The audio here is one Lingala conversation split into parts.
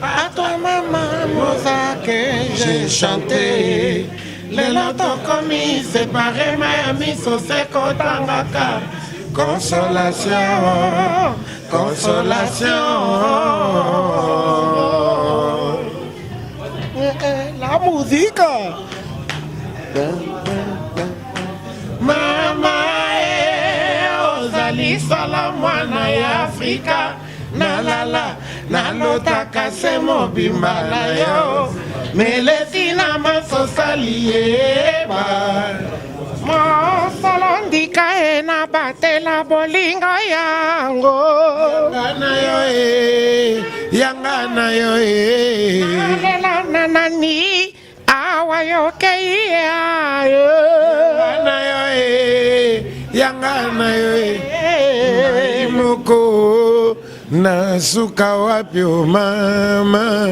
À toi maman Mosa que j'ai chanté. Les lotos commis séparés Miami Soseko Tangaka. Consolation, consolation. La musique. Mama ozali sala mwana ya Afrika. Nalala nalotaka se mobimba na yo. Melesi na masosali yeba. Mosolondika na batela bolingo yango. Yanga na yo Nalela nanani awa yoke yo. Yanga na yo Moko na suka wapi mama.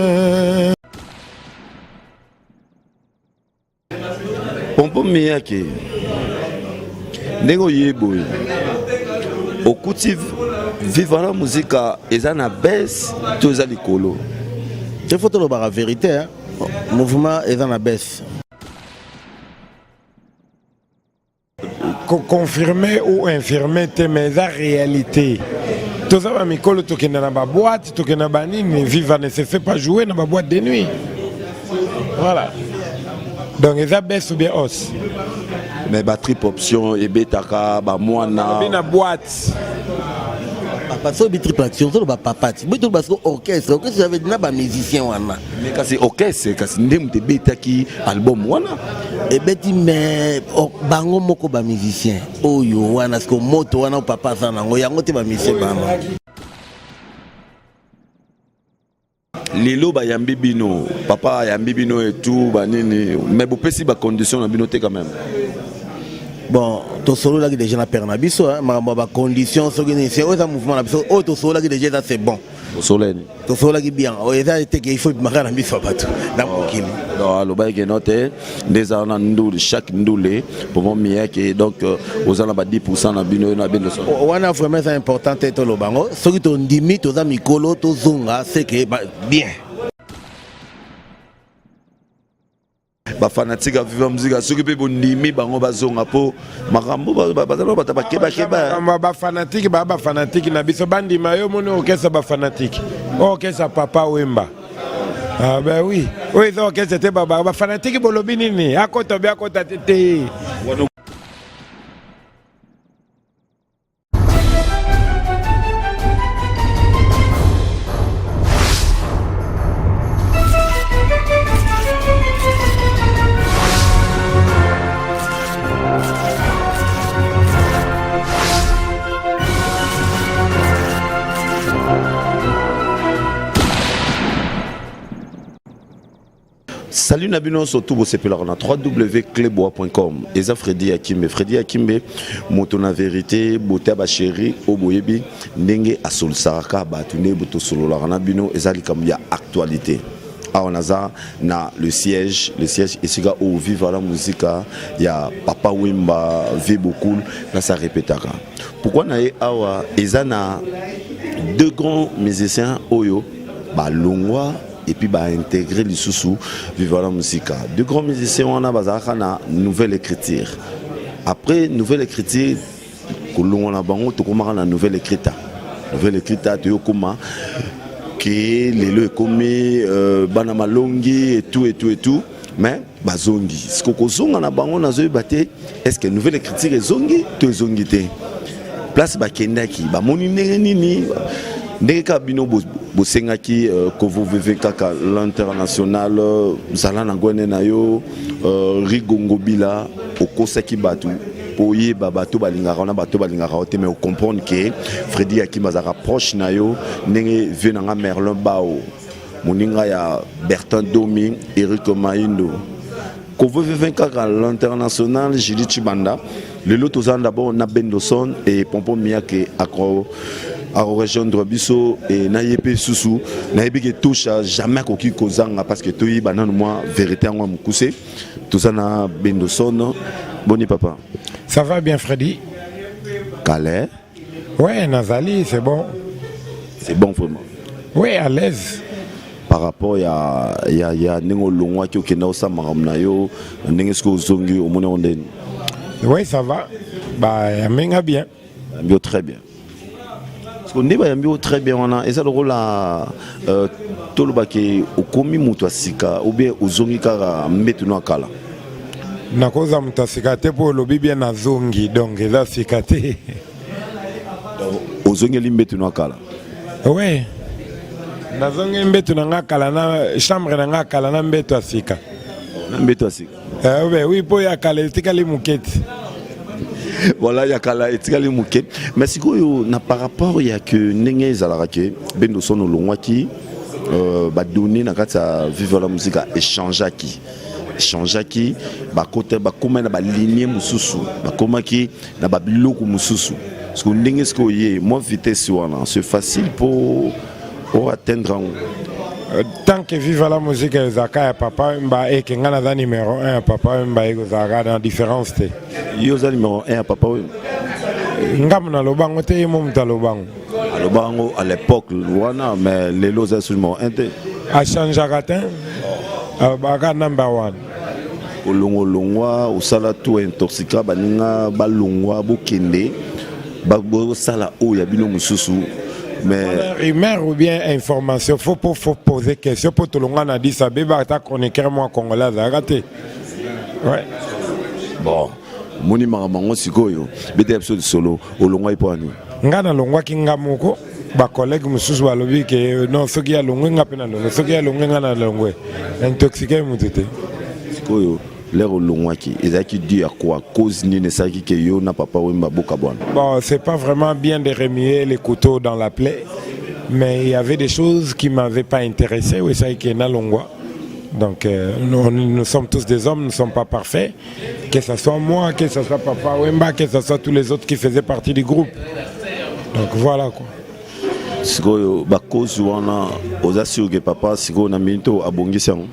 Pompo miyake ndenge yebo okuti vivre la musique eza na baisse toza likolo. Il faut te la vérité, hein. Mouvement est dans la baisse. Confirmer ou infirmer mais la réalité. Tout ça, Mikolo, tu es dans la boîte, tu es dans la nini, vivre ne se fait pas jouer dans la boîte de nuit. Voilà. Donc, ils ont baissé ou bien hausse. Mais batterie option et betaka ba moana. Bien la boîte. Parce que triple action, c'est le papa. Mais tout parce que orchestre, orchestre avait déjà ba musicien wana. Mais quand c'est orchestre, quand c'est ndem te betaki album wana. Et beti mais bango moko ba musicien. Oyo wana sko moto wana papa sana ngo yango te ba musicien bana. Lilo ba yambi bino, papa yambi bino et tout ba nini, mais bo pesi ba condition na bino te quand même. Bon, to solo là qui déjà na perna biso hein, ma ba condition so qui c'est un mouvement là biso, oh to solo là qui déjà c'est bon. To solo ni. To solo là qui bien. Oh ça était qu'il faut marquer na biso bato. Na mokili. Non, alo ba ke noté des ana ndul chaque ndulé pour mon mia que donc aux ana ba 10% na bino na bino so. Wana vraiment c'est important to lo bango. So qui to ndimi to za mikolo to zonga c'est que bien. Ba fanatique à vivre musique ceux qui peut ndimi bango bazonga po makambo bazalo batabakeba keba ba fanatique na biso bandi mayo mono okesa ba fanatique okesa papa Wemba. Ah ben oui oui donc c'était ba fanatique bolobi nini akota bien akota tete. Salut Nabino surtout vous c'est là on a www.clebois.com et ça Freddy Akimbe motona vérité beauté ba chéri oboyebi ndenge asol saraka batune boto solo la Nabino ezali comme ya actualité. Ah on a ça na le siège ici ga au vivre la musique ya Papa Wemba V beaucoup là ça répétera. Pourquoi na awa ezana deux grands musiciens oyo ba longwa et puis bah intégrer les sous vivre la musique. Deux grands musiciens on a bazaka na nouvelle écriture. Après nouvelle écriture que l'on a bango to comment la nouvelle écriture. Nouvelle écriture to comment que les le commis bana malongi et tout mais bazongi. Ce que kozonga na bango na zo baté est-ce que nouvelle écriture est zongi to zongi té. Place ba kendaki ba moni nini ndenge ka bino bosengaki ko vous vivez kaka l'international zala na ngone na yo rigongo bila okosaki batu poye bato balingaka na bato balingaka te mais on comprendre que Freddy Akimbe za rapproche na yo ndenge venanga Merlin Bao moninga ya Bertrand Domi Eric Maindo ko vous vivez kaka l'international Julie Chibanda le lot aux d'abord na Bendoson et Pompon Miake akro à rejoindre biso et nayepe susu nayebi que touche jamais koki kozanga parce que toi banane moi vérité en moi mukuse tout ça na Bendoson boni papa ça va bien Freddy Calais ouais Nazali c'est bon vraiment ouais à l'aise par rapport ya nengo longwa ki okenda osamaka na yo ndenge soki ozongi omoni yango ndeni? Oui, ça va. Bah, yamenga bien. Yambi très bien. Parce que ndeba yambi très bien wana eza le rôle à tolobaki okomi mutu asika ou bien ozongi kaka mbetu no akala. Nakoza mutu asika te po lobi bien nazongi donc eza sika te. Ozongi mbetu no akala. Oui. Nazongi mbetu na ngakala na chambre na ngakala na mbetu asika. Na mbetu asika. Oui, po ya kala etikali muketi. Voilà, il y a Kala etikali muketi. Mais sikoyo na par rapport ya que ndenge ezalaka ke bendo sono longwaki ba donner na kati ya vivre la musique échangeaki ba côté ba koma na ba lignée mususu ba koma ki na ba biloko mususu parce que ndenge sikoyo ye moi vitesse wana c'est facile pour atteindre tant que vive la musique ezaka ya papa mba et que ngana za numéro 1 ya papa mba ego zaka dans différence te yo za numéro 1 ya papa we ngam na lobango te mo mta lobango alobango à l'époque wana mais lelo za numéro 1 te a change gatin baka number 1 olongwa osala tout intoxica baninga balongwa bokende bo sala o ya bino mususu. Mais rumeur ou bien information, faut poser question pour tout le monde a dit ça bébé ta chroniqueur moi congolais a raté. Ouais. Bon, moni mamango sikoyo, bete episode solo olongwa iponi. Ngana longwa kinga moko ba collègue mususu ba lobi que non ce qui a longwe ngapena longwe ce qui a longwe ngana longwe intoxiqué mutete. Sikoyo l'air olongwaki ezaki dit à quoi cause ni ne saki que yo na papa wemba boka bwana. Bon, c'est pas vraiment bien de remuer les couteaux dans la plaie, mais il y avait des choses qui m'avaient pas intéressé, oui, ça qui est na longwa. Donc nous sommes tous des hommes, nous ne sommes pas parfaits, que ce soit moi, que ce soit papa wemba, que ce soit tous les autres qui faisaient partie du groupe. Donc voilà quoi. Sikoyo ba cause wana ozasi que papa sikoyo na minto abongisi yango.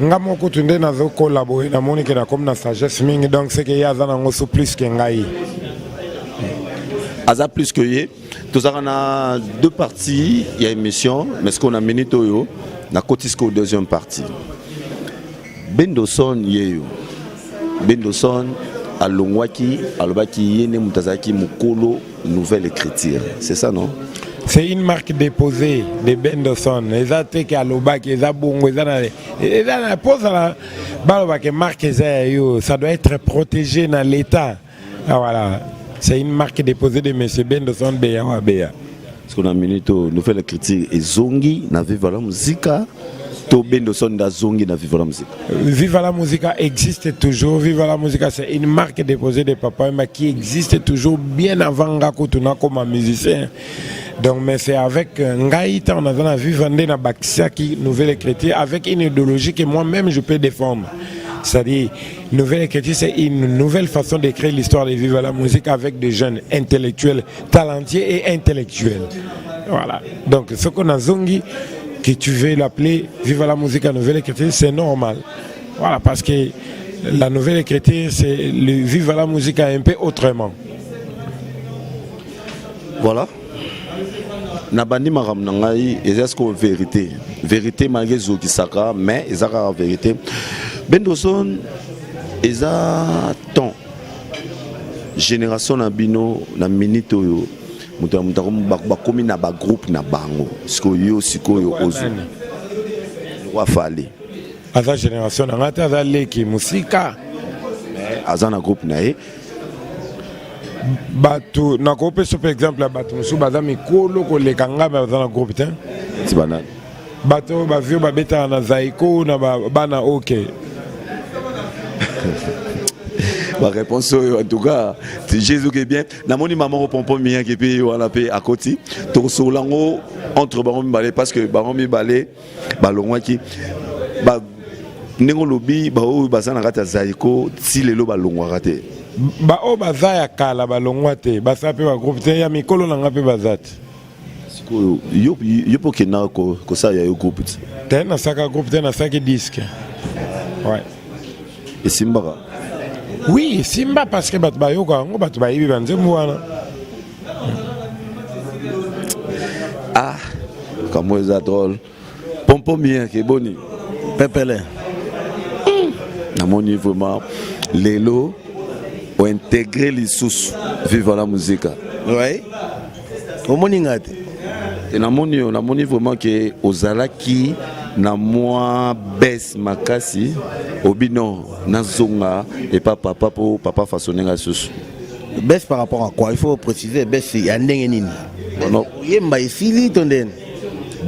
Ngamo kutunde na zo collaborer na moni que na comme na sagesse mingi donc c'est que ya za nango so plus que ngai. Aza plus que ye. Tous na deux parties, il y a émission, mais ce qu'on a mené toyo na kotisko deuxième partie. Bendoson yeyo. Bendoson alongwaki alobaki yene mutazaki mukolo nouvelle écriture. C'est ça non? C'est une marque déposée de Bendoson. Exact que aloba que za bongo na pose la baloba que marque ça doit être protégé dans l'état. Ah, voilà. C'est une marque déposée de monsieur Bendoson Beya Beya. Ce qu'on a mené to nouvelle écriture et zongi na viva la musica. To Bendoson da zongi na viva la musique. Viva la musica existe toujours. Viva la musica c'est une marque déposée de Papa Wemba qui existe toujours bien avant Ngako Tuna comme un musicien. Donc mais c'est avec Ngaïta on a vu vendre na Baksia qui nouvelle écriture avec une idéologie que moi-même je peux défendre. C'est-à-dire nouvelle écriture c'est une nouvelle façon d'écrire l'histoire de Viva la musique avec des jeunes intellectuels, talentueux et intellectuels. Voilà. Donc ce qu'on a zongi que tu veux l'appeler Viva la musique à nouvelle écriture, c'est normal. Voilà, parce que la nouvelle écriture, c'est le Viva la musique un peu autrement. Voilà. Nabandi maram nangai, est-ce que vérité? Vérité malgré Zokisaka, mais ezaka vérité. Bendoson, eza temps. Génération Nabino, na minute yo. Bakomi na ba groupe na bango sikoyo sikoyo ozo wa fali aza génération na ngata aza leki musika aza na groupe na ye batu na groupe par exemple batu musu baza mikolo koleka ngaba baza na groupe te tibana batu ba vieux ba beta na zaiko na bana OK. Ma réponse en tout cas, c'est Jésus qui est bien. Namoni maman pompon mien qui peut on a payé à côté. To solango entre baron balé parce que baron mi balé balongwa qui ba nengo lobi ba o bazana kata zaiko si lelo balongwa raté. Ba o bazaya kala balongwa te ba sa pe ba groupe te ya mikolo na ngape bazati. Siko yo po kena ko ça ya yo groupe. Te na saka groupe te na saka disque. Ouais. Et Simbara. Oui, Simba parce que Batbayoka, on Batbayi Banzemouana. Ah, comment ça drôle. Pompo pommier qui est boni. Pepele. Namoni vraiment lelo ont intégré les sous vivre la musique. Oui. Au moningate. Et namoni vraiment que ozalaki na moi baisse makasi obino na zonga et papa façonner la sous. Baisse par rapport à quoi? Il faut préciser baisse il y a nini. Non. Yemba isili tonden.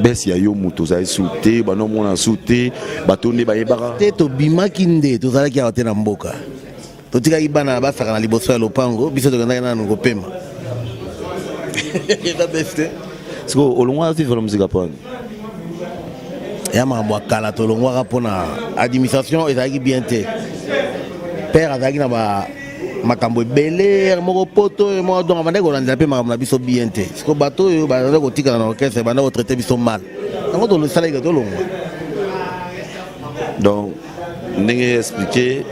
Baisse ya yo muto za sauté ba no mona sauté batone ba yebara. To bima kinde to zala ki até na mboka. To tika ibana ba saka na liboso ya lopango biso to kanda na ngo pema. Et la beste. Parce que au loin vivre la musique apone. Ya mambo kala to longwa rapona administration ezaki bien te. Père azaki na ba makambo ebele moko poto mo donc bande ko lanza pe makambo na biso bien te. Parce que bato yo ba ko tika na orchestre bande ko traiter biso mal. Nango to le salaire to longwa. Donc ndenge expliquer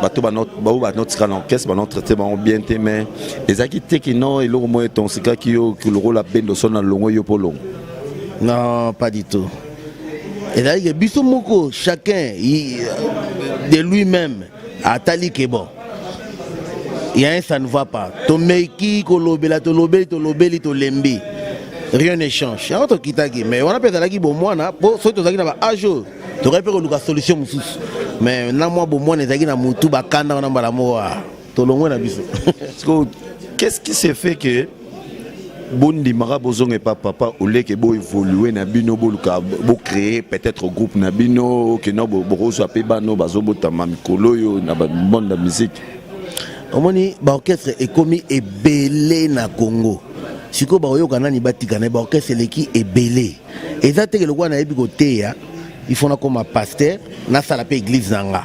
bato ba notre canal orchestre ba notre traiter bien te mais ezaki te ki non et lo mo ton sika ki yo ki le rôle la bendo son na longo yo polo. Non, pas du tout. Et là, il y a biso moko chacun de lui-même a tali que bon. Il y a un ça ne va pas. To meiki ko lobela to lobeli to lobeli to lembi. Rien ne change. Alors to kitagi mais on appelle ça qui bon moi na pour so to zaki na ba ajo. To repère luka solution mususu. Mais na moi bon moi ne zaki na mutu ba kanda na mbala moa. To longwe na biso. Qu'est-ce qui s'est fait que Bondi Marabozong et papa au lait que beau évoluer na bino beau créer peut-être groupe na bino que no bo roso apeba no bazobo tamamikolo yo na ba monde de musique. Omoni ba orchestre est commis et belé na Congo. Siko ba oyo kana ni batika na ba orchestre leki et belé. Ezate ke lokwa na yebi côté ya il faut na comme pasteur na sala pe église nanga.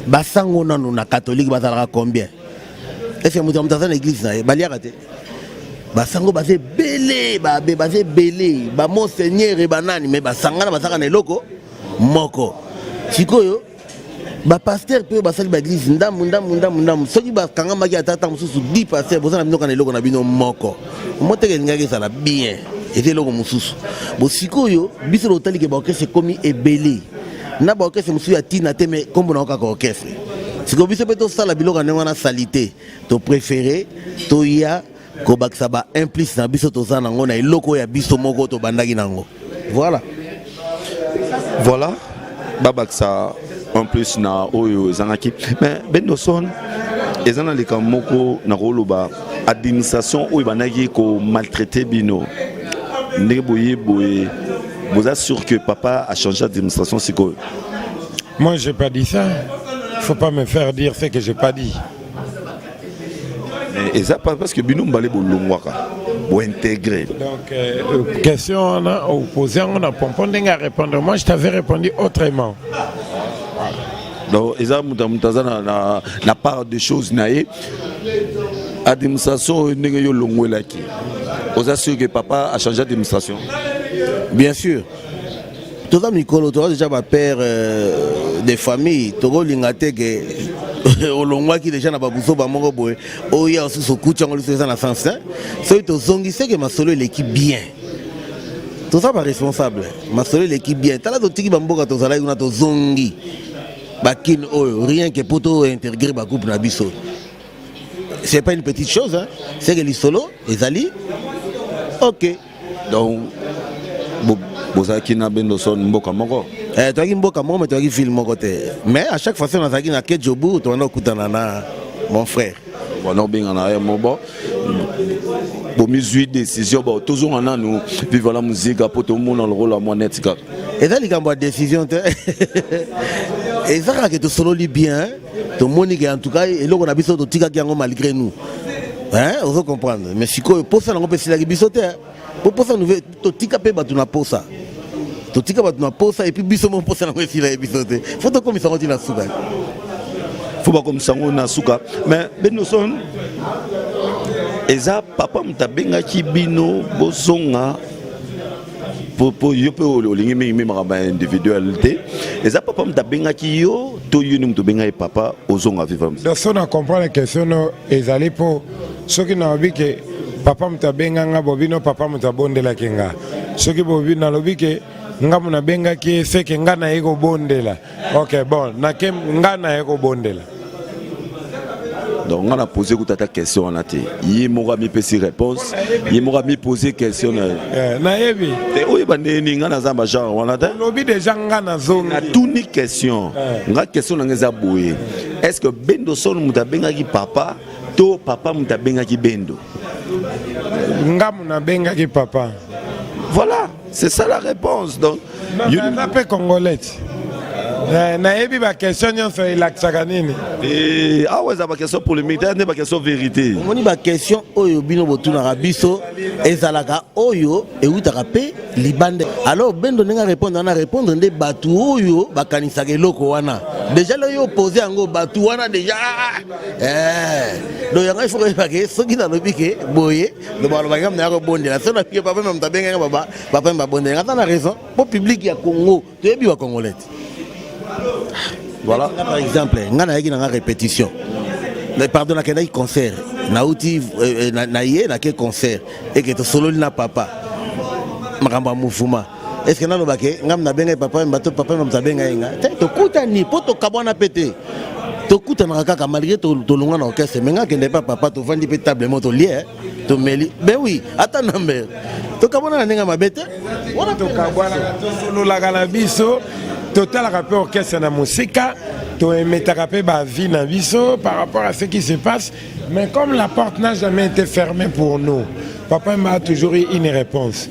Basango nanu na catholique bazala combien? Est-ce que mutu mutazana église na baliaka te? Basango basé belé basé belé ba monseigneur et banani mais basangana basaka na eloko moko sikoyo ba pasteur pe basali ba église ndam soki ba kanga maki atata mususu 10 pasteur bozana binoka na eloko na bino moko moteke ngaki sala bien et eloko mususu bo sikoyo biso lotali ke ba orchestre komi ebelé na ba orchestre mususu ya tina te mais kombo na okaka orchestre sikoyo biso pe to sala biloko na ngana salité to préféré to ya ko bakisa ba implice na biso toza nango na eloko ya biso moko to bandaki nango voilà babakisa en plus na oyo zanaki mais bendo son ezana leka moko na roloba administration oyo banaki ko maltraiter bino ndenge boye vous êtes sûr que papa a changé d'administration siko? Moi j'ai pas dit ça, faut pas me faire dire ce que j'ai pas dit. Et ça parce que bino mbale bolongwaka bo intégrer. Donc question on a posé on a pompondé à répondre. Moi je t'avais répondu autrement. Donc ça mutazana na part des choses naé administration ndenge yo longwelaki. Vous assurez que papa a changé d'administration? Bien sûr. Tout ça Mikolo toi déjà ma père des familles Togo lingate que olongwa qui déjà na babuso ba moko boy oya osu sokucha ngolo ça na sens hein so to zongi c'est que ma solo l'équipe bien tout ça pas responsable ma solo l'équipe bien tala to tiki ba mboka to zala una to zongi bakin oyo rien que pour to intégrer ba groupe na biso c'est pas une petite chose hein c'est que les solo les ali OK donc bozaki na bendo son mboka moko toi qui mboka moko mais toi qui film moko te mais à chaque fois on a zaki na kejobu to na kutana na mon frère bon bien na ya mobo bo misui décision bon toujours on a nous vivre la musique pour tout le monde le rôle à moi net ka et ça les gambo décision te et ça que to solo li bien to monique en tout cas et là on a biso to tika ki malgré nous hein on veut comprendre mais siko pour ça on peut se la biso te pour ça nous to tika pe ba tu na posa to tika ba tu na posa et puis biso mon posa na ko si la biso te faut to comme ça on dit na souka faut pas comme ça on na souka mais beno son eza papa mtabenga ki bino bozonga pour yo pe olingi mingi maraba individualité eza papa mtabenga ki yo to yo ni mtabenga e papa ozonga vivre donc ça on comprend la question ezali pour ceux qui n'ont vu que papa mtabenga nga bobino papa mtabondela kinga ceux qui bobino lobi que nga muna benga ki seke nga na eko bondela. Ok, bon, na ke nga na eko bondela. Donc on a posé ta question on a été. Il m'aura mis pesé réponse. Il m'aura mis posé question. Na yebi. Et oui bande ni nga na zamba genre on a dit. Lobi déjà nga na zongi. Na tout ni question. Nga question na ngeza boye. Est-ce que Bendo son muta benga ki papa, to papa muta benga ki Bendo? Nga muna benga ki papa. Voilà, c'est ça la réponse. Donc na pe congolais. Na yebi ba question nyonso ilakisaka nini? Ah ouais, ça ba question polémique, n'est pas question vérité. On dit ba question oyo bino botunaka biso ezalaka oyo eutaka pe libande. Alors Bendo nenga répondre nde batu oyo bakanisaka eloko wana. Déjà là yo posé yango batu wana déjà donc yanga il faut que soki na lobi ke boye do ba lo bagam na ko bondela so na pie papa même tabenga baba papa mba bondela ngata na raison pour public ya Congo to yebi wa congolais. Voilà. Par exemple, on a une répétition. Pardon, on a un concert. On a un concert. Et que solo na papa. Maramba mouvement. Est-ce que nous avons papa, papa, nous avons to kuta ni poto kabona pété. To kuta na kaka malgré to longa na orchestre. Mais quand n'est pas papa, to vandi table moto lié. To meli. Ben oui, attends number. To kabona na nga mabete. Wana to kabwana to solo la galabiso. Total rapport orchestre na musika, to emetaka pe ba vie na biso par rapport à ce qui se passe, mais comme la porte n'a jamais été fermée pour nous, papa m'a toujours eu une réponse.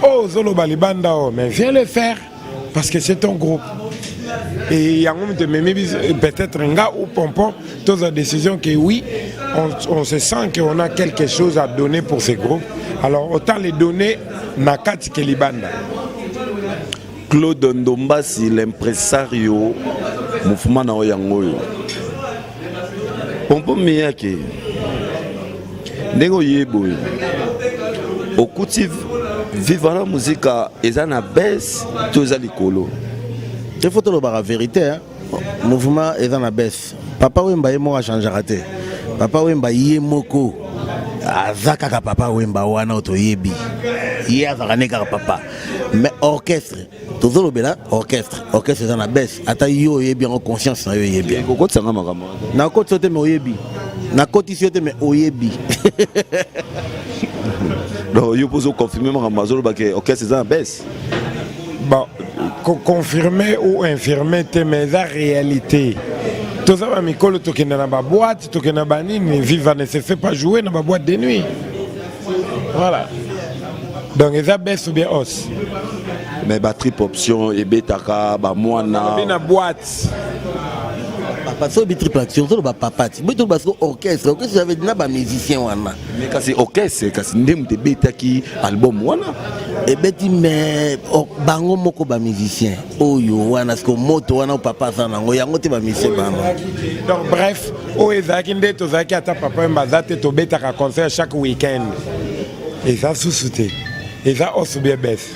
Oh Zolo Balibanda, mais viens le faire parce que c'est ton groupe. Et il y a peut-être un gars ou pompon, toutes les décisions que oui, on se sent qu'on a quelque chose à donner pour ces groupes. Alors autant les donner na kati kelibanda. Claude Ndombasi, l'impresario, mouvement na oyangoyo. Pompo miyake. Nego yeboy. Okuti vivre la musique ezana baisse tous alikolo. Il faut te la vérité hein. Mouvement ezana baisse. Papa Wemba yemo a changé raté. Papa Wemba yemoko. Azaka ka papa Wemba wana otoyebi. Hier ka papa. Mais orchestre toujours le bela orchestre dans la baisse ata yo yebi en conscience na yo yebi kokot sanga makama na côté sote me oyebi na côté sote me oyebi donc yo poso confirmer makama zolo ba que orchestre dans la baisse bon confirmer ou infirmer mais la réalité tout ça va mikolo to kena na ba boîte to kena ba nini viva ne se fait pas jouer na ba boîte de nuit voilà. Donc ils baisse ou bien os. Mais trip option et betaka ba moana. Bien boîte. Papa so bi triple action so ba papa ti. Mais to parce que orchestre ça veut dire ba musicien wana. Mais quand c'est orchestre kasi ndem te betaki album wana. Et beti mais bango moko ba musicien. Oyo wana parce que moto wana papa sana ngo yango te ba musicien bana. Donc bref, o ezaki nde to zaki ata papa mbazate to betaka concert chaque week-end. Et ça sous-souté. Et ça aussi bien baisse.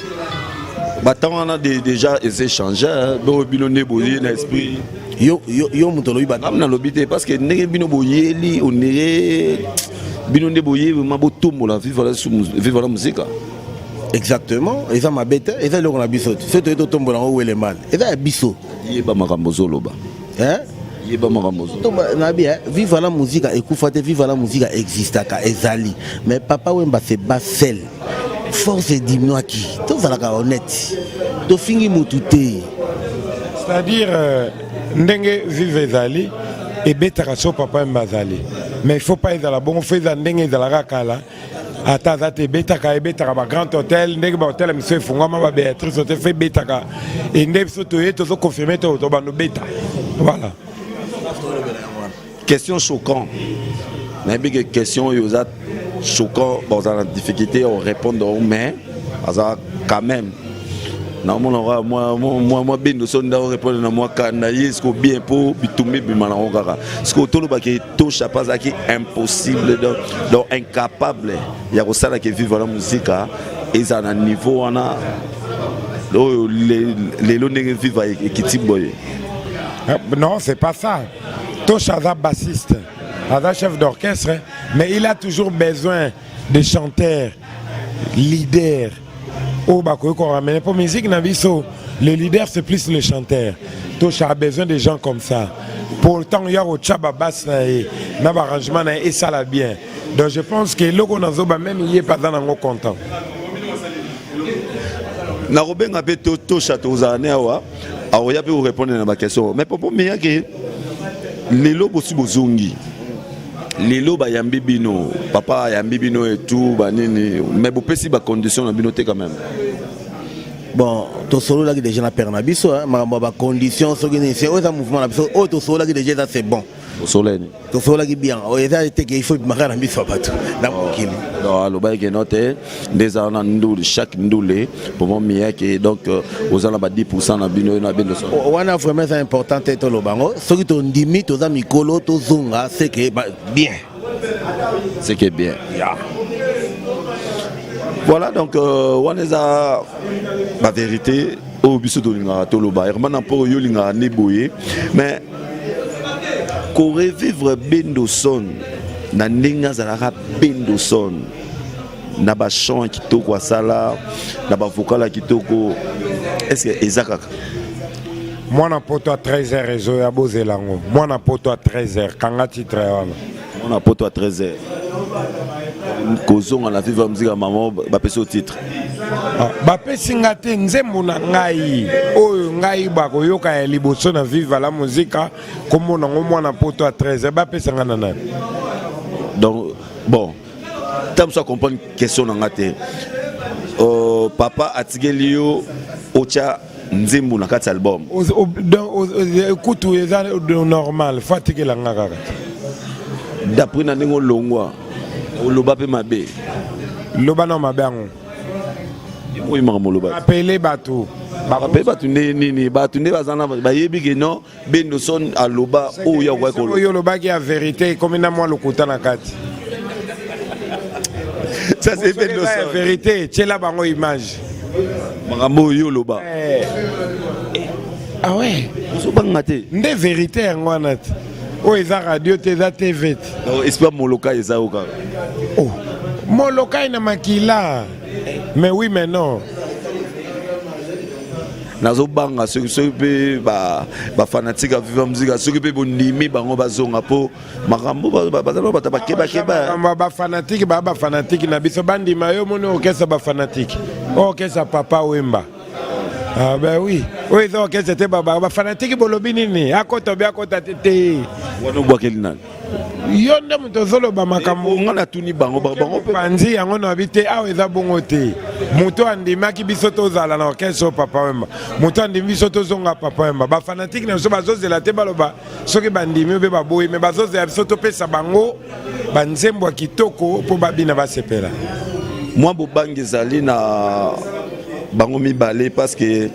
On a déjà essayé de changer. On a l'esprit. Yo mutolo iba. On a l'obité parce que n'est bino boyeli on est bino ne boyeli ma boto la vivre la musique. Exactement. Et ça m'a bête. Et ça le on a biso. C'est tout tombe là où est le mal. Et ça biso. Yeba makambozo loba. Hein? Yeba makambozo. Vive la musique. Écoute, vive la musique existe ka ezali. Mais papa Wemba c'est bas sel. Force diminoa qui tout ça la honnête to fingi mutute c'est-à-dire ndenge vive ezali et betaka so papa mbazali mais il faut pas être la bon fait ndenge za la kala ata zate betaka e betaka ba grand hôtel ndenge ba hôtel monsieur fungama ba Béatrice hôtel fait betaka et ndenge so to eto so confirmer to bano beta voilà. Question choquant mais bien question yozat choquant, bon, dans la difficulté, on répond mais quand même. Normalement, moi, bien, nous sommes dans répondre à moi, ce qu'on bien pour bitumé, bimanangara. Ce qu'on tourne pas qui touche à pas qui impossible, donc incapable. Il y a ça qui vivent la musique, et ça a un niveau, on a les longs vivent avec qui type boy. Non, c'est pas ça. Touche à bassiste. Un chef d'orchestre, mais il a toujours besoin de chanteurs, leaders, Oh, bah, qu'on ramène. Pour musique, le leader, c'est plus le chanteur. Tosha a besoin de gens comme ça. Pour le temps, il y a au Tchaba Bass, il y a un arrangement et ça l'a bien. Donc je pense que le Gonazoba, même il n'est pas dans le content. Na Robin a fait Tosha Tozanewa, alors il y a pu répondre à ma question. Mais pour moi, que les lobes aussi bozungi. Les lobes à Yambibino, papa Yambibino et tout, mais vous pouvez ba condition na binoté quand même. Bon, to solo là qui déjà na perna biso hein, ma condition so qui c'est au mouvement là biso to solo là qui déjà c'est bon. Au soleil. To solo là qui bien. O eza été qu'il faut marquer na biso pas tout. Na mokili. Non, alors bah que noté des ans ndou chaque ndoulé pour moi mieux que donc aux ans 10% na bino na bino so. Wana vraiment c'est important to lo bango. So qui to ndimi to za mikolo to zunga c'est que bien. C'est que bien. Yeah. Voilà donc on est à la vérité au biso de linga toloba hermana pour yo linga neboye mais ko revivre Bendoson na ndinga zalaka Bendoson na ba chant kitoko asala na ba vocal kitoko est-ce que ezaka moi na poto à 13h réseau ya bozelango moi na poto à 13h kanga titre wana moi na poto à 13h kozonga na vivre musique maman ba pesi au titre ba pesi ngate nzembo na ngai oyo ngai ba koyoka ya liboso na vivre la musique comme na ngomwa na poto à 13h ba pesi ngana na donc bon tam so comprendre question na ngate papa atigeli yo ocha nzembo na kati album écoute eza normal fatigué la ngaka d'après na ndenge longwa oloba pe mabe loba na mabango oui maman loba appeler bato appeler bato nini bato ne bazana bayebi que non Bendoson aloba oya kwa ko oyo loba ki a vérité comme na moi lokuta na kati ça c'est Bendoson la vérité tchela bango image makambo yo loba ah ouais so bangate nde vérité yango wana o eza radio te eza tv non espoir moloka eza oka oh moloka na makila mais oui mais non nazo banga ceux pe ba fanatique à vivre musique ceux pe bondimi bango bazonga po makambo bazalo bataba keba ba fanatique na biso bandima yo moni okesa ba fanatique okesa papa Wemba. Ah ben oui. Oui, donc c'était baba fanatique bolobi nini akota bia kota tete wana bwa kelina yo nde moto zolo ba makambo ngana tuni bango pe panzi yango na bite awe eza bongo te moto andimaki biso tozala na orchestre papa Wemba moto andimi biso tozonga papa Wemba ba fanatique na so bazozela te baloba soki bandimi be baboyi me bazozela biso topesa bango banzembo kitoko po babina basepela moi bobangi ezali na bango mibale parce que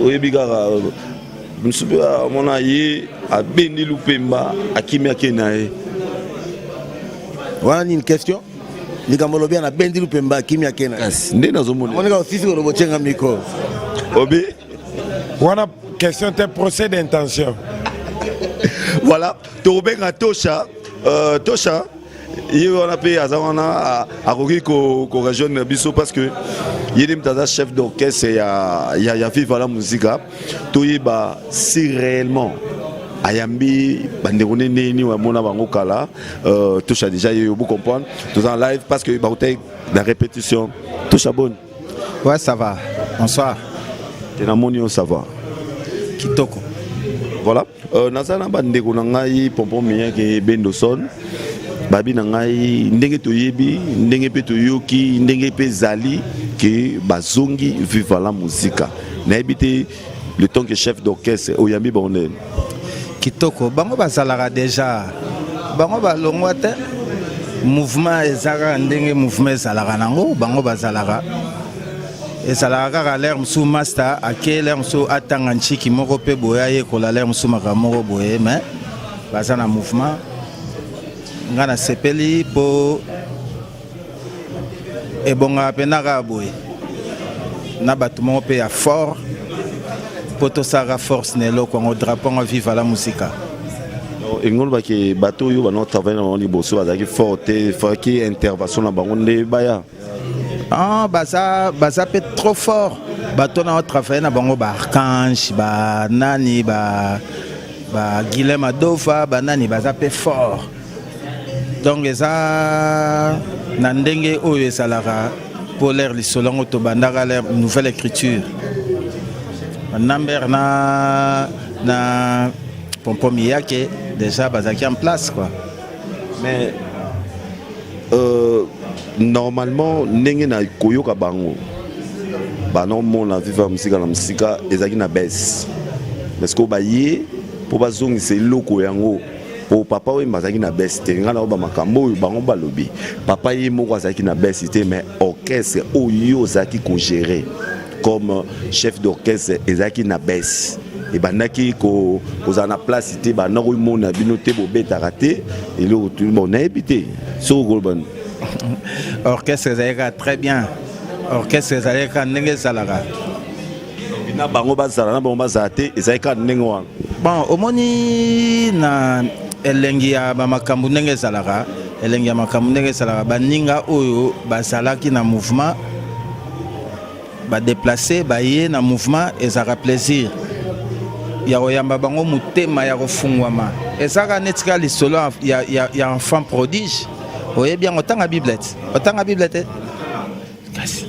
oyebi kaka msupe amona ye abendi lupemba akimi akena ye wana une question likambo lobi na bendi lupemba akimi akena nde nazomona monika ofisi ko bochenga miko obi wana question te procès d'intention voilà tobenga Tosha Tosha il on a payé à Arogi ko rejoindre biso parce que il est chef d'orchestre il y a vivre la musique toyeba si réellement ayambi bandekone nini wa mona bango kala Tosha déjà il vous comprendre tous en live parce que ba la répétition Tosha bonne ouais ça va bonsoir tena moni ça va kitoko voilà nazana bandeko na ngai pompon mien ke Bendoson babi na ngai ndenge toyebi ndenge pe toyoki ndenge pe zali ke bazongi vivre la musique na ebité le temps que chef d'orchestre oyambi bonel kitoko bango bazalaka déjà bango balongwa te mouvement ezaka ndenge mouvement ezalaka nango bango bazalaka ezalaka kaka l'air mosusu master ake l'air mosusu atanga nchiki moko pe boye ayekola l'air mosusu makambo moko boye mais baza na mouvement nga na sepeli po ebonga penaka boye na bato moko pe ya fort po tosaka force na eloko yango drapeau ngo vive la musique engolo baki bato oyo bano travailler na liboso bazalaki forte faki intervention na bango nde baya Ah, baza peut trop fort. Bato na travailler na bango ba Archange, ba nani ba Guilhem Adofa, ba nani baza peu fort. Donc eza na ndenge oyo esalaka pour l'air lisolongo to bandaka l'air nouvelle écriture. Number na Pompom Yake déjà bazaki en place quoi. Mais normalement ndenge na koyoka bango non mon la vivre musique na musika ezaki na baisse parce que baye po bazongi c'est loko yango po papa we mazaki na baisse te ngana ba makambo bango balobi papa ye moko azaki na baisse te mais orchestre oyo zaki ko gérer comme chef d'orchestre ezaki na baisse et bandaki ko za na place te ba nako mona bino te bo beta raté et le tout bon na habité so golban orchestre ezalaka très bien. Orchestre ezalaka ndenge ezalaka. Bina bango bazala na bango bazate ezalaka ndenge wana. Bon, omoni na elengi ya makambo ndenge ezalaka, elengi ya makambo ndenge ezalaka baninga oyo bazalaki na mouvement ba déplacer baye na mouvement ezaka plaisir. Ya koyamba bango mutema ya kofungwama. Ezaka netika lisolo ya enfant prodige. Oye bien otanga biblette. Otanga biblette. Kasi.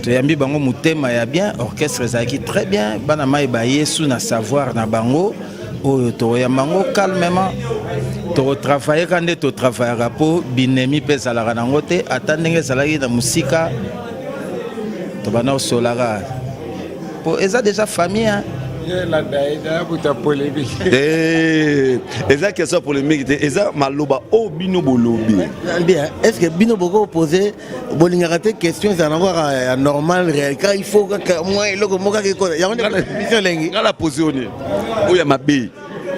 Yambi bango mutema ya bien orchestre ezaki très bien bana mai ba yesu na savoir na bango oyo to yamango calmement to travailler quand to travailler po binemi pesa la nango te atandenge salaki na musika to bana solara po eza déjà famille hein. La daïda buta polémique. Eza question polémique eza maloba o bino bolobi. Bien, est-ce que bino boko poser bolingate question ça encore normal réel car il faut que moi eloko moka ke ko ya on mission lengi ngala positionner o ya mabe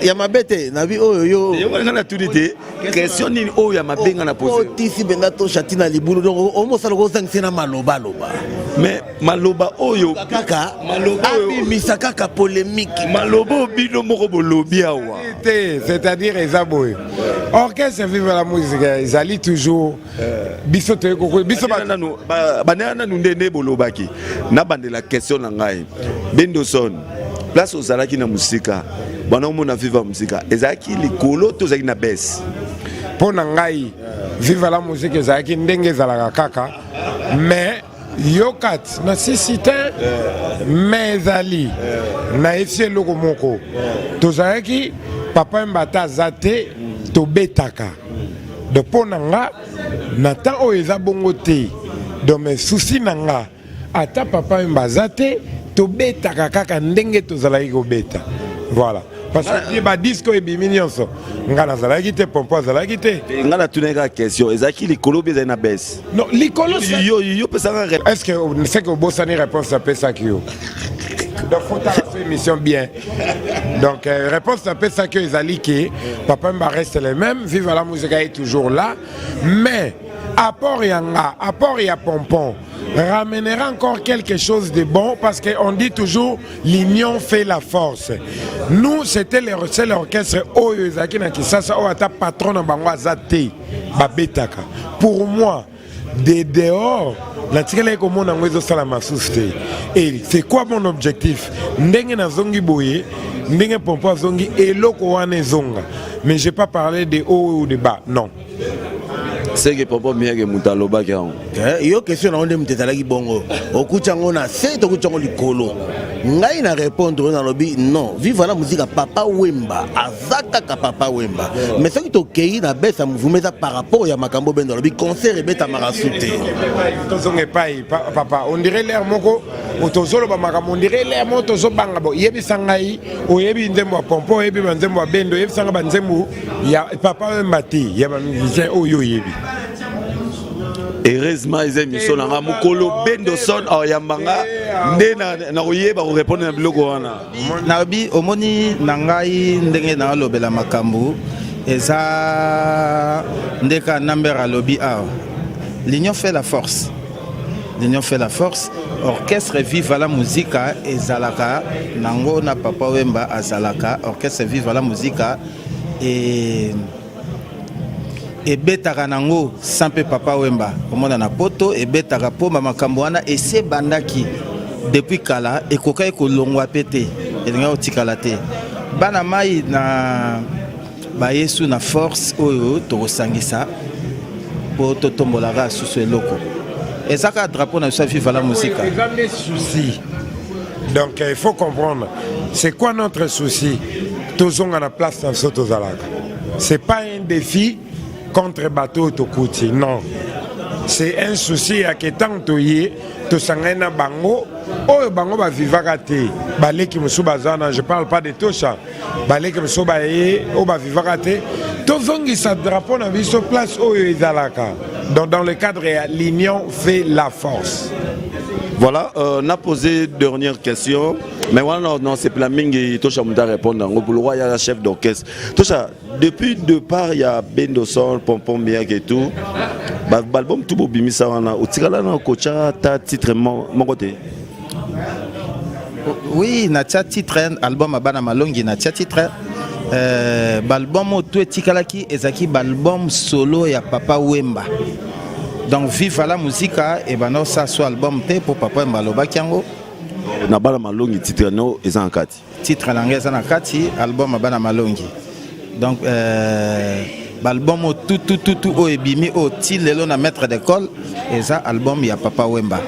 ya mabete na bi oyo yo ngana tudite question nini o ya mabe ngana poser o tisi benga to chatina libulu donc o mo sala ko sangina maloba loba mais maloba oyo kaka maloba oyo misakaka polémique maloba bino moko bolobi awa c'est-à-dire ezaboy orchestre vive la musique ezali toujours biso te ko biso banana nu ndene bolobaki na bandela question na ngai Bendoson place ozalaki na musika bana omona vive musika ezaki likolo to ezaki na baisse pour na ngai vive la musique ezalaki ndenge ezalaka kaka mais yokat na sisite mais ezali na esi eloko moko tozalaki papa mbata zate tobetaka de mpo na nga na temps oyo eza bongo te do me susi na nga ata papa mbaza te tobetaka kaka ndenge tozalaki kobeta voilà parce que ba disco ebimi nyonso nga nazalaki te pompo azalaki te nga natunaka question ezalaki likolo bi ezali na baisse non likolo yo pesanga est-ce que c'est que bosani réponse apesaki yo donc faut faire émission bien donc réponse apesaki yo ezali ke papa mba reste les mêmes vive la musique est toujours là mais apport yanga apport ya pompon ramènera encore quelque chose de bon parce qu'on dit toujours l'union fait la force. Nous c'était l'orchestre Oyo Ezaki na Kisasa o ata patron na bango azate babetaka. Pour moi de dehors la tikele ko mona ngwezo sala masuste. Et c'est quoi mon objectif? Ndenge na zongi boye, ndenge pompo zongi eloko wana zonga. Mais j'ai pas parlé de haut ou de bas, non. C'est que papa miage mutaloba kia yo question na onde mtetalaki bongo okuchango na se to kuchango likolo ngai na répondre na lobi non vive la musique papa Wemba azaka ka papa Wemba mais ce qui to kei na besa mouvement par rapport ya makambo bendo lobi concert et beta marasute tozonge pai papa on dirait l'air moko otozolo ba makambo on dirait l'air moko tozobanga bo yebi sangai o yebi nzembo pompo yebi nzembo bendo yebi sanga ba nzembo ya papa Wemba te ya ba musicien oyo yebi. Heureusement ils aiment son nga mukolo Bendoson oyambanga nde na koyeba ko répondre na biloko wana nabi omoni nangai ndenge na lobela makambo eza ndeka number a lobby a l'union fait la force. L'union fait la force. Orchestre vive la musique ezalaka nango na papa Wemba azalaka orchestre vive la musique et ebetaka nango sampe papa Wemba omona na poto ebetaka po makambo wana ese bandaki depuis kala ekokai kolongwa pete elinga otikala te bana mai na ba Yesu na force oyo tokosangisa po totombolaka susu eloko ezaka drapeau na safi vala musique ils ont des soucis donc il faut comprendre c'est quoi notre souci tozonga na place dans soto zalaka c'est pas un défi contre bateau Tokouti, non. C'est un souci à que tant toyé, to sangena bango, oh bango ba vivakate, baleki musu bazana, je parle pas de Tosha, baleki musu baye, oh ba vivakate, to zongi sa drapeau na biso place oh izalaka. Donc dans le cadre l'union fait la force. Voilà, on a posé dernière question, mais voilà, non, c'est la mingi, Tosha m'a répondu, pour le roi, il y a la chef d'orchestre. Tosha, depuis le départ, il y a Bendo Sol, Pompom Miak et tout. L'album tout beau bimisa wana, au tigala na kocha ta titre mon côté. Oui, na titre album abana malongi na titre. L'album tout tikalaki ezaki album solo ya Papa Wemba. Donc vive la musique et ben non ça soit album te pour Papa Wemba loba kiango. Na bana malongi titre no eza en kati. Titre langeza na kati album abana malongi. Donc l'album tout au ebimi au til lelo na maître d'école et ça album ya Papa Wemba.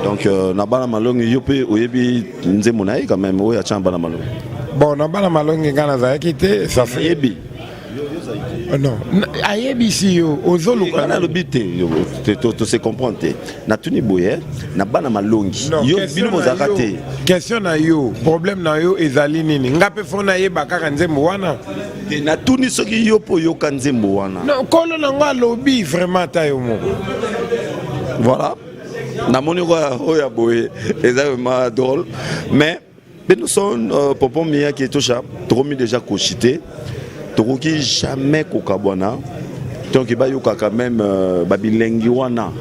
Donc na bana malongi yope oyebi nzemona quand même oya chamba na malongi. Bon na bana malongi ngana za kité ça fait yebi. Non, ayebi si yo ozolu kana le bité to se comprendre na tuni boye na bana malongi yo bino mozakate question na yo problème na yo ezali nini ngape fona yeba kaka nzembo wana na tuni soki yo po yo kanzembo wana non kolo na ngwa lobby vraiment ta yo mo voilà na moni oya boye exactement drôle mais nous sommes Pompom Miak qui est Tosha trop déjà cochité Tokoki jamais kokabwana donc ba yoka quand même babilengi wana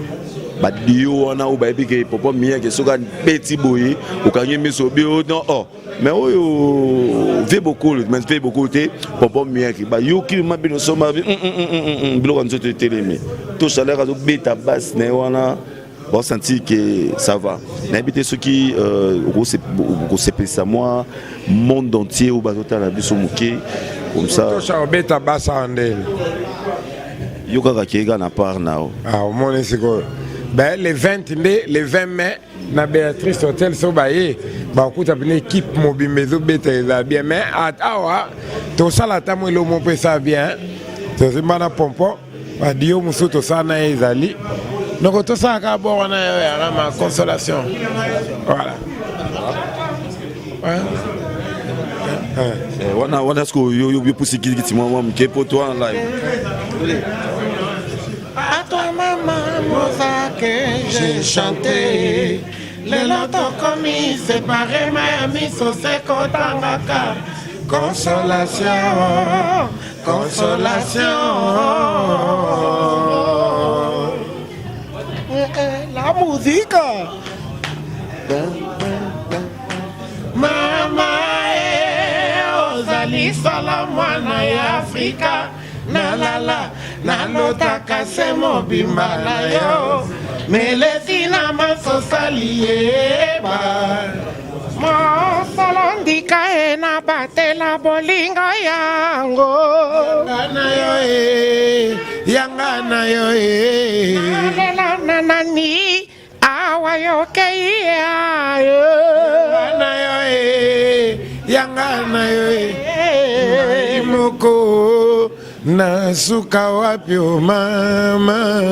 badio wana ou bayebi ke Pompom Miak soka petit boye okangi miso bio non oh mais oyo fait beaucoup te Pompom Miak ba yoki mabino soma bilo nzoto telemi to chaleur azo beta basse ne wana bon sentir que ça va n'habiter ceux qui c'est moi monde entier ou bazota la biso muke comme ça beta basa andel yoka kega na part nao ah au moins c'est quoi ben les 20 mai na Béatrice Hotel so baye ba kuta une équipe mobimbezo beta eza bien mais awa to sala tamwe lo mo pesa bien to simana pompo ba dio musuto sana ezali donc tout ça à bord on a ma consolation voilà wana ce que yo pousse qui moi mke pour toi en live à toi maman moza que j'ai chanté les lotos commis séparés Miami so se kotangaka consolation la musique mama ozali sala mwana ya Afrika nalala nalotaka se mobimba na yo melesi na masosali yeba mosolo ndika e na batela bolingo yango yanga na yo nalela na nani awa yokei yayo yanga na yo moko na suka wapi o mama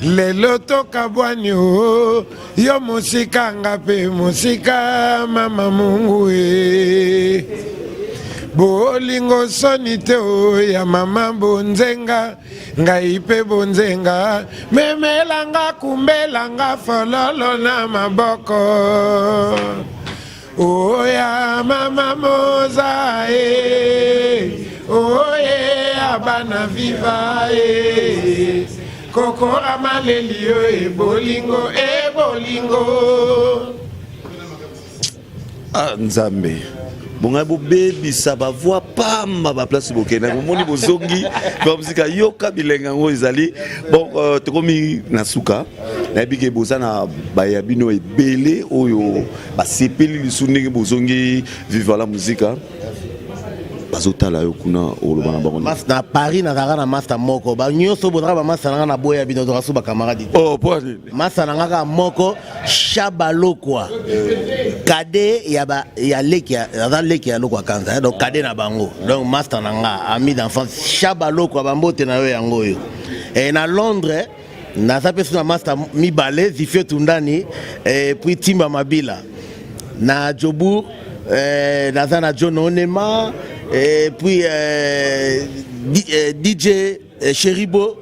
lelo toka bwani o yo musika ngape musika mama Mungu bolingo soni te o ya mama bonzenga ngai pe bonzenga memelanga kumbelanga fololo na maboko oya mama moza oye abana viva kokora maleli yo bolingo bolingo ah nzambe bonga bo baby ça va voir pas ma place bokena moni bozongi ba musique yoka bilenga ngo ezali bon tokomi na suka na bike bozana ba ya bino ebele oyo ba sepeli lisuni bozongi vivre la musique bazotala yo kuna olobana bango mas na Paris na zaka master moko ba nyoso bodra ba master na boya bino to kasuba camarade oh pour master nga moko Chabalo quoi kade ya leki ya lokwa kanza donc kade na bango donc master nga ami d'enfance Chabalo quoi bambote na yo yango yo et na Londres na sapesu na master mibale zifio tundani puis Timba Mabila na Jobu na zana John Onema et puis DJ Cheribo,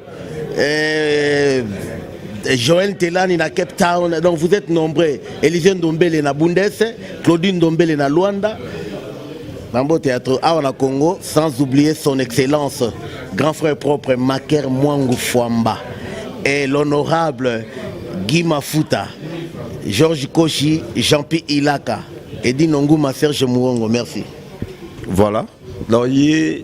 Joël Telani na Cape Town. Donc vous êtes nombreux. Élisée Ndombele na Bundes, Claudine Ndombele na Luanda. Mambo Théâtre à Congo, sans oublier son excellence, grand frère propre Maker Mwangu Fwamba et l'honorable Guy Mafuta, Georges Kochi, Jean-Pierre Ilaka et Dinonguma Serge Mourongo. Merci. Voilà. Donc, il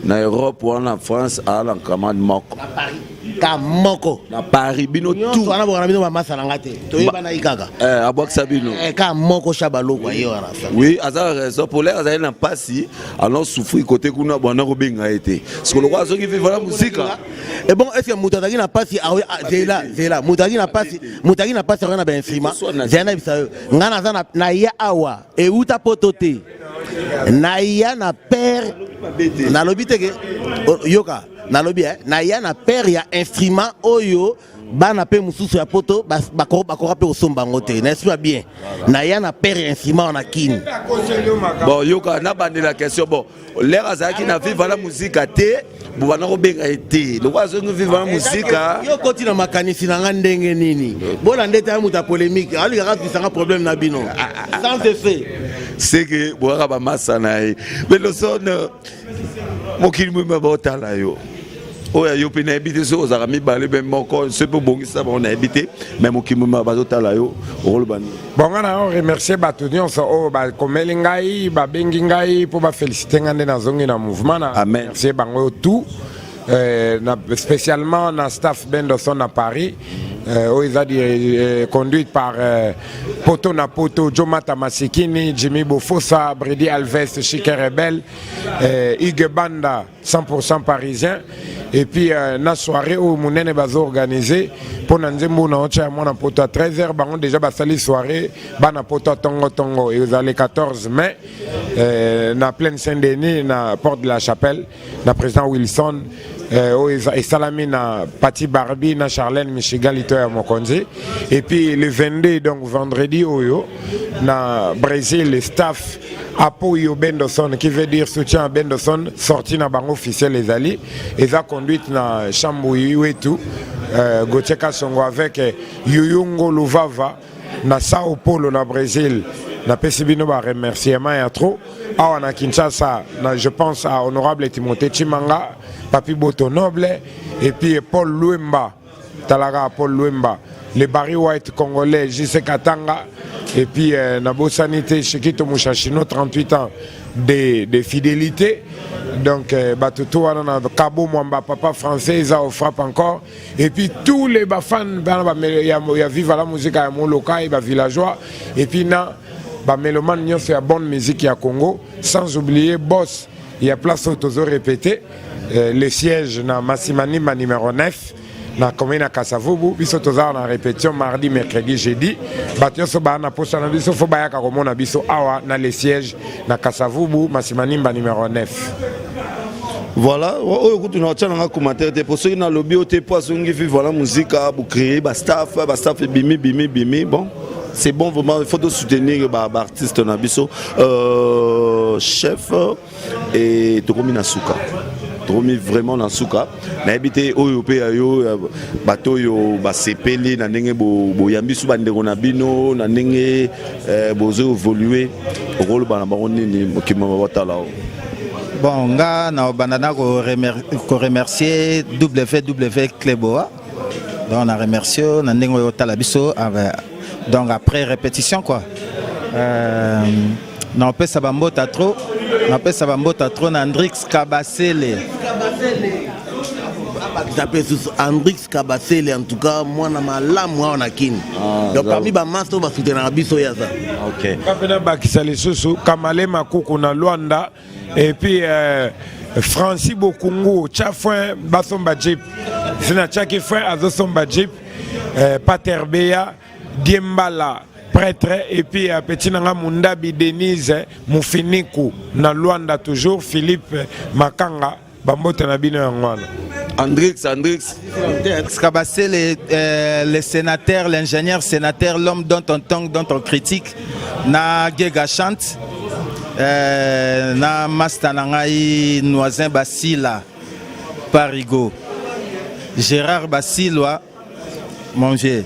na Europe ou en France, à l'encamade Moko. Na Paris. Ka Moko. Na Paris, bino tout. On a besoin de massa langate. Toyeba na ikaka. Abok Sabino. Ka Moko Chabalo kwa yo na ça. Oui, azar raison pour l'air azar na passi, alors souffrir côté kuna bwana robenga été. Ce que le roi qui vivre la musique. Et bon, est-ce que Moutagi na passi zela Moutagi na passi na ben instrument. Zena bisayo. Ngana zana na ya awa e uta potote. Na ya na père na lobite ke yoka na lobi na ya na père ya instrument oyo bana pe mususu ya poto bakora pe osomba ngote n'est-ce pas bien na ya na père ya instrument na kin bon yoka na bande la question bon l'air azaki na vivre la musique té bana robenga été le roi zongo vivre la musique yo koti na makanisi na ndenge nini bona ndeta muta polémique ali ka tisanga problème na bino sans effet c'est que boira ba masana mais le son mokili mwema botala yo oya yo pena habité so za mi balé ben moko c'est pour bongisa on a habité mais mokili mwema bazotala yo rolbani bon on remercier batunion so o ba komeli ngai ba bengi ngai pour ba féliciter ngande na zongi na mouvement na amen merci bango tout spécialement dans staff Bendoson à Paris conduite par Poto Napoto, Jomata Masikini, Jimmy Bofosa, Brady Alves, Chique Rebel, Hugues Banda, 100% parisien. Et puis, la soirée où Mounene va organiser pour Nanzembo na Ocha Mona Poto à 13h, bah on déjà basali soirée, bah na Poto Tongo Tongo. Et vous allez 14 mai, na pleine Saint-Denis, na Porte de la Chapelle, na président Wilson. Et Salami na Pati Barbie na Charlène Michigan Lito ya Mokonzi et puis le 22 donc vendredi oyo na Brésil le staff Apoyo Bendoson qui veut dire soutien à Bendoson sorti na bango officiel les alliés et ça conduite na Chambouyi et tout Gotcheka Songo avec Yuyungo Luvava na Sao Paulo na Brésil na pesibino ba remerciement ya trop awa na Kinshasa na je pense à honorable Timothée Chimanga Papi Boto Noble et puis Paul Luemba Talaga Paul Luemba les Barry White congolais J.C. Katanga et puis Nabo Sanité Shikito Mushashino 38 ans de fidélité donc Batutu na Kabo Mwamba papa français ils ont frappe encore et puis tous les fans ya vivre la musique à mon local et villageois et puis na ba mélomane nyonso ya bonne musique ya Congo sans oublier boss il y a place où toujours répété le siège na Massimanimba numéro 9 na commune à Kasavubu biso tozala na répétition mardi mercredi jeudi batioso ba na posa na biso fo bayaka komona biso awa na le siège na Kasavubu Massimanimba numéro 9. Voilà, écoute, on a un commentaire pour ceux qui ont lobby au poisson qui vivent la musique, pour créer, staff bimi, bon. C'est bon, vraiment, il faut soutenir les artistes Nabiso, chef et Tokomi Nasuka. Tokomi vraiment Nasuka. Mais habité au bateau yo basepeli na ndenge bo yambisu bandeko na bino na ndenge bozo évoluer rôle bana baroni ni mokima batala. Bon, nga na banana ko remercier WW Kleboa. Donc on a remercié na ndenge yo tala biso donc après répétition quoi. napesa bambota trop na Andrix Kabasele. Andrix Kabasele, en tout cas, moi, je suis là, kin. Donc, parmi les masters, je suis là, je suis là. Ok. Kapena bakisali susu Kamale Makuku na Luanda et puis Francis Bokungu Chafouin Basomba Jeep Sina Chaki Fouin Azosomba Jeep Paterbeya Diembala prêtre et puis petit nanga Mundabi Denise Mufiniku na Luanda toujours Philippe Makanga Bambote na bino yangwana Andrix Kabasele, le sénateur, l'ingénieur sénateur, l'homme dont on critique, na Gega chante, na Mastanangai Noisin Basila, Parigo, Gérard Basiloa, mon vieux.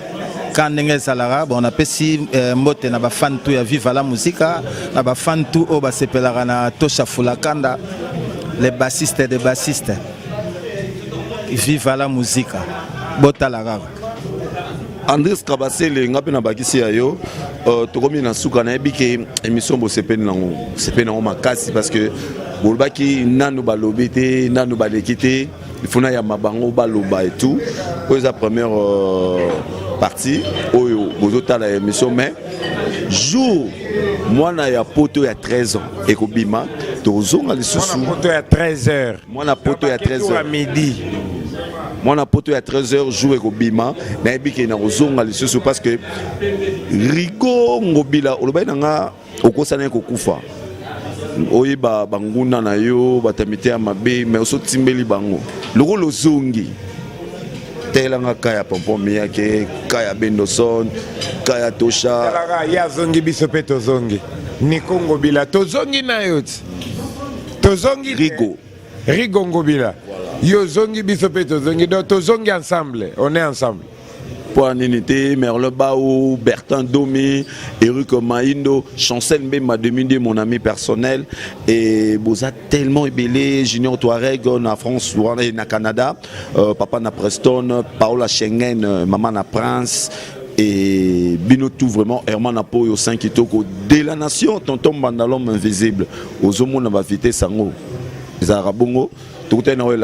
Quand on a pesi mote na ba fan tout ya viva la musique, na ba fan tout o ba sepelara na Tosha Fulakanda, les bassistes et des bassistes. Viva la musique. Botalaga. Andrix Kabasele ngapi na bakisi ayo tokomi na suka na ebike émission bo sepeni nango makasi parce que bolbaki nanu balobete nanu balekite il faut na ya mabango baloba et tout pour la première partie oyo bozota la émission mais jour moi na ya poto ya 13 ans et kobima tozonga lisusu moi na poto ya 13h moi na poto ya 13h à midi. Moi, na poto à 13h, jouer au Bima, na ebike na ozonga lisusu parce que Rigo ngobila oloba nanga okosana ko kufa. Oyiba banguna na yo batamite ya mabe mais oso timbeli bango. Loko lozongi. Telanga kaya pompom yake kaya Bendoson, kaya Tosha. Telanga ya zongi biso pe tozongi. Niko ngobila tozongi na yo. Tozongi Rigo ngobila. Yo zongi bisope tozongi do tozongi ensemble, on est ensemble. Pour Ninité, Merle Bao, Bertin Domé, Eric Maindo, Chancel Mbema 2002, mon ami personnel, et Boza tellement ébélé, Junior Touareg, na France, na Canada, Papa na Preston, Paola Schengen, Maman na Prince, et Bino tout vraiment, Herman Apoyo 5 Kitoko, de la nation, tonton Bandalom invisible, aux hommes on va vite sango, les Arabongo. Tout est dans le